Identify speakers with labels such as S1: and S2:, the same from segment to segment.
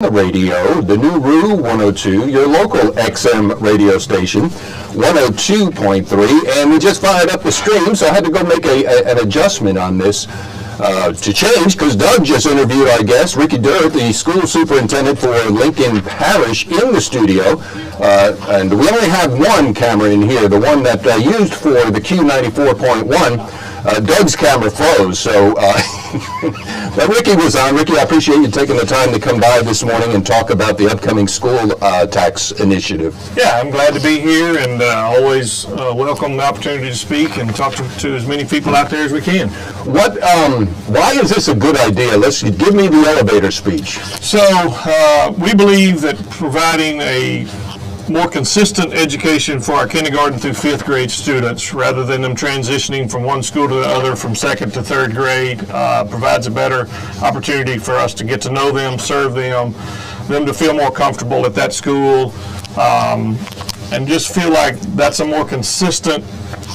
S1: The radio, the new Roo 102, your local XM radio station, 102.3, and we just fired up the stream, so I had to go make an adjustment on this to change, because Doug just interviewed our guest, Ricky Durrett, the school superintendent for Lincoln Parish, in the studio, and we only have one camera in here, the one that used for the Q94.1. Doug's camera froze, so but Ricky was on. Ricky, I appreciate you taking the time to come by this morning and talk about the upcoming school tax initiative.
S2: Yeah, I'm glad to be here, and always welcome the opportunity to speak and talk to as many people out there as we can.
S1: Why is this a good idea? Give me the elevator speech.
S2: So we believe that providing a more consistent education for our kindergarten through fifth grade students, rather than them transitioning from one school to the other, from second to third grade, provides a better opportunity for us to get to know them, serve them to feel more comfortable at that school, and just feel like that's a more consistent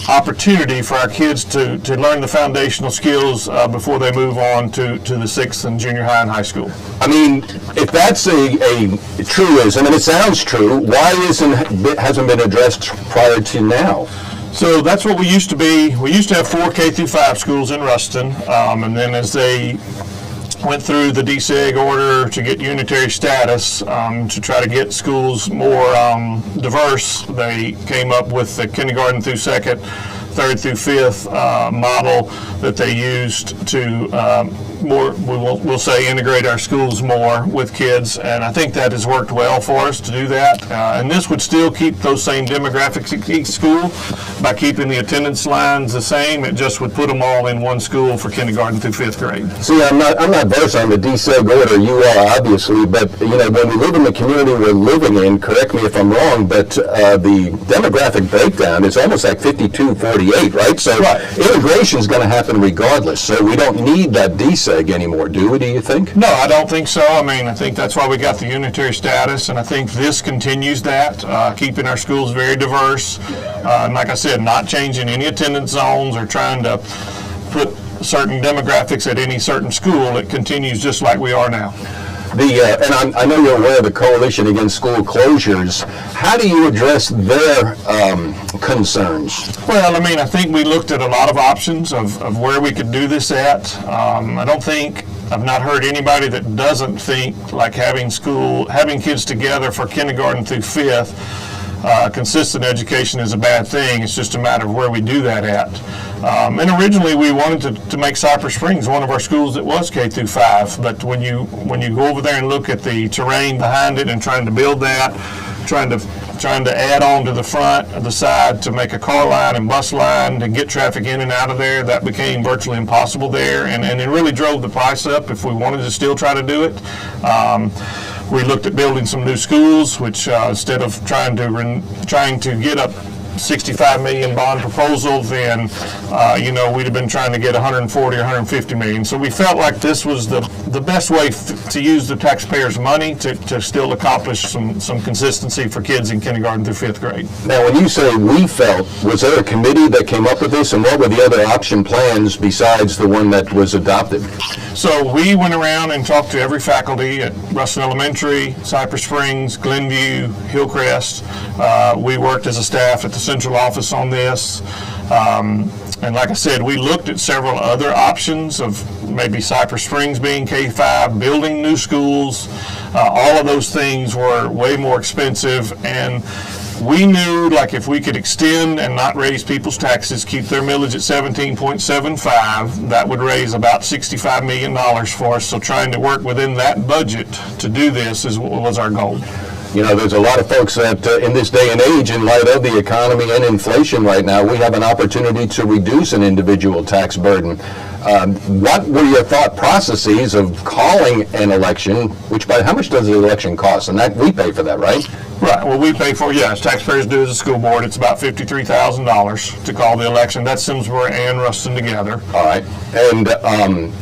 S2: opportunity for our kids to learn the foundational skills before they move on to the sixth and junior high and high school.
S1: I mean, if that's a truism, and it sounds true, why hasn't been addressed prior to now?
S2: So that's what we used to be. We used to have 4 K through 5 schools in Ruston, and then as they went through the DSEG order to get unitary status, to try to get schools more diverse, they came up with the kindergarten through second, third through fifth model that they used to we'll say integrate our schools more with kids, and I think that has worked well for us to do that. And this would still keep those same demographics at each school by keeping the attendance lines the same. It just would put them all in one school for kindergarten through fifth grade.
S1: See, I'm not versed on the DSEG order. You are, obviously, but when we live in the community we're living in, correct me if I'm wrong, but the demographic breakdown is almost like 52-48, right? So integration is going to happen regardless. So we don't need that DSEG anymore, do we, do you think?
S2: No, I don't think so. I mean, I think that's why we got the unitary status, and I think this continues that, keeping our schools very diverse. And like I said, not changing any attendance zones or trying to put certain demographics at any certain school. It continues just like we are now.
S1: And I know you're aware of the Coalition Against School Closures. How do you address their concerns?
S2: Well, I mean, I think we looked at a lot of options of where we could do this at. I've not heard anybody that doesn't think like having kids together for kindergarten through fifth, consistent education is a bad thing. It's just a matter of where we do that at. And originally we wanted to make Cypress Springs one of our schools that was K through 5, but when you go over there and look at the terrain behind it and trying to build that, trying to add on to the front of the side to make a car line and bus line to get traffic in and out of there, that became virtually impossible there, and it really drove the price up if we wanted to still try to do it. We looked at building some new schools, which instead of trying to get a $65 million bond proposal, then we'd have been trying to get 140 or 150 million. So we felt like this was the best way to use the taxpayers' money to still accomplish some consistency for kids in kindergarten through fifth grade.
S1: Now, when you say we felt, was there a committee that came up with this, and what were the other option plans besides the one that was adopted?
S2: So we went around and talked to every faculty at Ruston Elementary, Cypress Springs, Glenview, Hillcrest. We worked as a staff at the central office on this. And like I said, we looked at several other options of maybe Cypress Springs being K-5, building new schools. All of those things were way more expensive, and we knew like if we could extend and not raise people's taxes, keep their millage at 17.75, that would raise about $65 million for us. So trying to work within that budget to do this was our goal.
S1: There's a lot of folks that in this day and age, in light of the economy and inflation right now, we have an opportunity to reduce an individual tax burden. What were your thought processes of calling an election, how much does the election cost? And that we pay for that, right?
S2: Right. Well, we pay for, as taxpayers do as a school board, it's about $53,000 to call the election. That's Simsboro and Ruston together.
S1: All right. And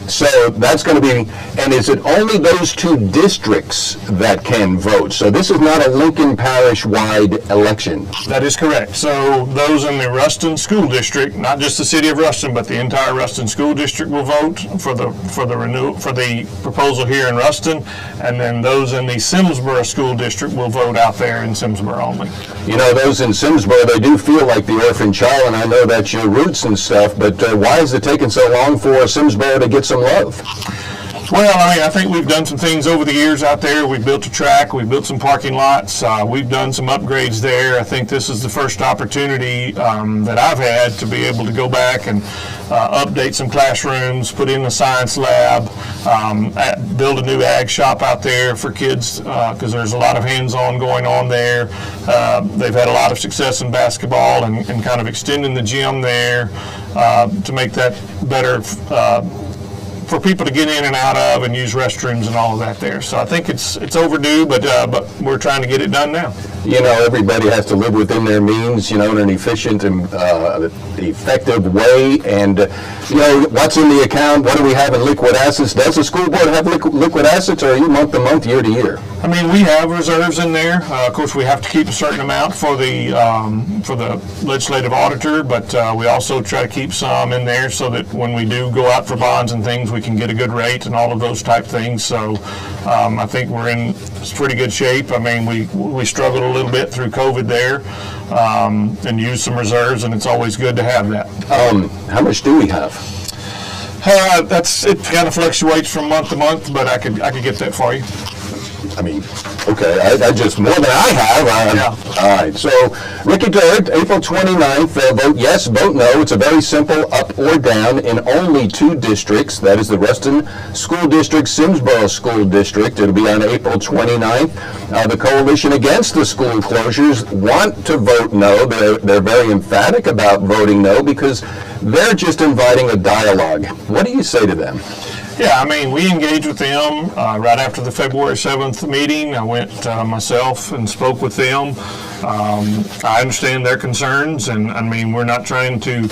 S1: so that's going to be, and is it only those 2 districts that can vote? So this is not a Lincoln Parish-wide election.
S2: That is correct. So those in the Ruston School District, not just the city of Ruston, but the entire Ruston School District, district will vote for the proposal here in Ruston, and then those in the Simsboro School District will vote out there in Simsboro only.
S1: You know, those in Simsboro, they do feel like the orphan child, and I know that's your roots and stuff, but why is it taking so long for Simsboro to get some love?
S2: Well, I think we've done some things over the years out there. We've built a track, we've built some parking lots, we've done some upgrades there. I think this is the first opportunity that I've had to be able to go back and update some classrooms, put in a science lab, build a new ag shop out there for kids, because there's a lot of hands-on going on there. They've had a lot of success in basketball and kind of extending the gym there to make that better for people to get in and out of and use restrooms and all of that there. So I think it's overdue, but we're trying to get it done now.
S1: You know, everybody has to live within their means, you know, in an efficient and effective way. And, you know, what's in the account? What do we have in liquid assets? Does the school board have liquid assets, or are you month to month, year to year?
S2: I mean, we have reserves in there. Of course, we have to keep a certain amount for the legislative auditor, but we also try to keep some in there so that when we do go out for bonds and things, we can get a good rate and all of those type things. So I think we're in pretty good shape. I mean, we struggled a little bit through COVID there and used some reserves, and it's always good to have that.
S1: How much do we have?
S2: It kind of fluctuates from month to month, but I could get that for you.
S1: I mean, okay, I just, more than I have.
S2: Yeah.
S1: All right, so Ricky Durrett, April 29th, vote yes, vote no. It's a very simple up or down in only 2 districts. That is the Ruston School District, Simsboro School District. It'll be on April 29th. The Coalition Against the School Closures want to vote no. They're very emphatic about voting no because they're just inviting a dialogue. What do you say to them?
S2: Yeah, I mean, we engaged with them right after the February 7th meeting. I went myself and spoke with them. I understand their concerns, and I mean, we're not trying to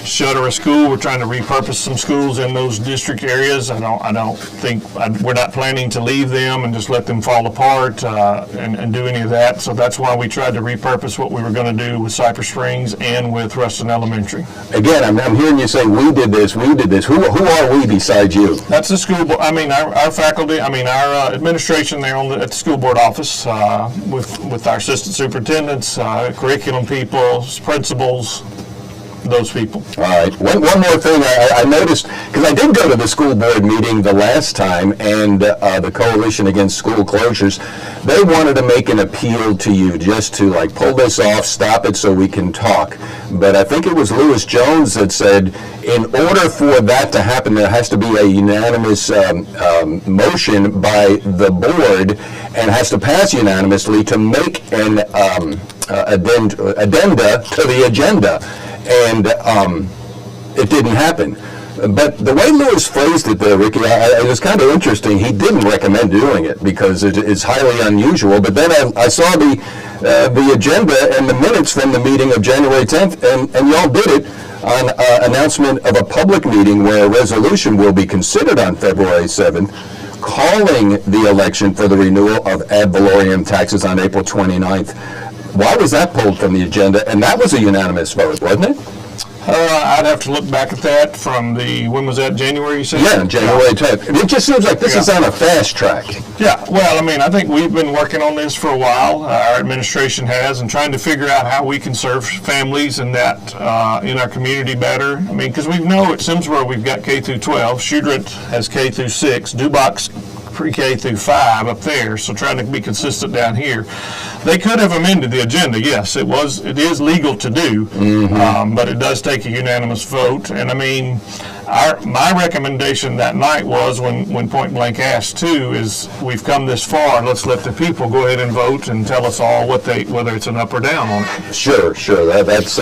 S2: shutter a school. We're trying to repurpose some schools in those district areas. I don't think we're not planning to leave them and just let them fall apart and do any of that. So that's why we tried to repurpose what we were going to do with Cypress Springs and with Ruston Elementary.
S1: Again, I'm hearing you say we did this. Who are we besides you?
S2: That's the school board. I mean, our faculty. I mean, our administration there at the school board office with our assistant superintendents, curriculum people, principals. Those people.
S1: All right. One more thing I noticed, because I did go to the school board meeting the last time, and the Coalition Against School Closures, they wanted to make an appeal to you just to like pull this off, stop it so we can talk. But I think it was Lewis Jones that said in order for that to happen, there has to be a unanimous motion by the board and has to pass unanimously to make an addenda to the agenda. And it didn't happen. But the way Lewis phrased it there, Ricky, it was kind of interesting. He didn't recommend doing it because it's highly unusual. But then I saw the agenda and the minutes from the meeting of January 10th, and y'all did it on announcement of a public meeting where a resolution will be considered on February 7th, calling the election for the renewal of ad valorem taxes on April 29th. Why was that pulled from the agenda? And that was a unanimous vote, wasn't it?
S2: I'd have to look back at that from when was that, January, you said?
S1: Yeah, January 10th. It just seems like this is on a fast track.
S2: Yeah, well, I mean, I think we've been working on this for a while. Our administration has, and trying to figure out how we can serve families and that in our community better. I mean, because we know at Simsboro we've got K through 12. Shudrett has K through 6. Dubach's pre-K through 5 up there, so trying to be consistent down here. They could have amended the agenda, yes. It is legal to do, but it does take a unanimous vote. And I mean, my recommendation that night was when Point Blank asked too is we've come this far, let's let the people go ahead and vote and tell us all whether it's an up or down on it.
S1: Sure. That's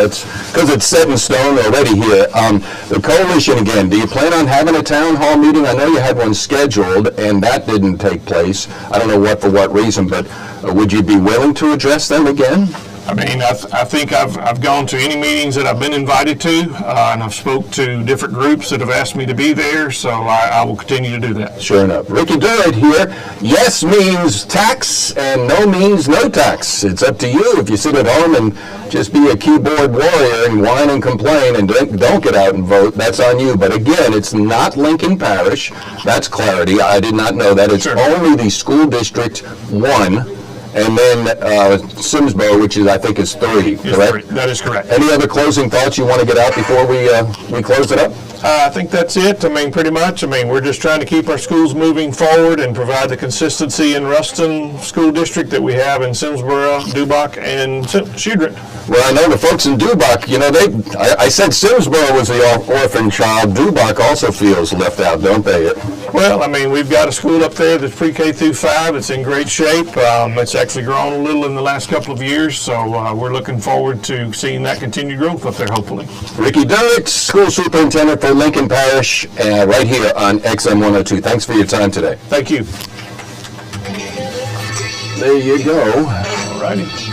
S1: because it's set in stone already here. The coalition again. Do you plan on having a town hall meeting? I know you had one scheduled, and that didn't take place. I don't know for what reason, but would you be willing to address them again?
S2: I mean, I think I've gone to any meetings that I've been invited to, and I've spoke to different groups that have asked me to be there, so I will continue to do that.
S1: Sure enough. Ricky Durrett here. Yes means tax, and no means no tax. It's up to you. If you sit at home and just be a keyboard warrior and whine and complain and don't get out and vote, that's on you. But again, it's not Lincoln Parish. That's clarity. I did not know that. It's only the school district 1. And then Simsboro, which is, I think, is 3, correct?
S2: That is correct.
S1: Any other closing thoughts you want to get out before we close it up?
S2: I think that's it. I mean, pretty much. I mean, we're just trying to keep our schools moving forward and provide the consistency in Ruston School District that we have in Simsboro, Dubach, and Shudrit.
S1: Well, I know the folks in Dubach, you know, I said Simsboro was the orphan child. Dubach also feels left out, don't they?
S2: Well, I mean, we've got a school up there that's pre-K through 5. It's in great shape. It's actually grown a little in the last couple of years, so we're looking forward to seeing that continued growth up there, hopefully.
S1: Ricky Durrett, School Superintendent for Lincoln Parish, right here on XM 102. Thanks for your time today.
S2: Thank you.
S1: There you go.
S2: All righty.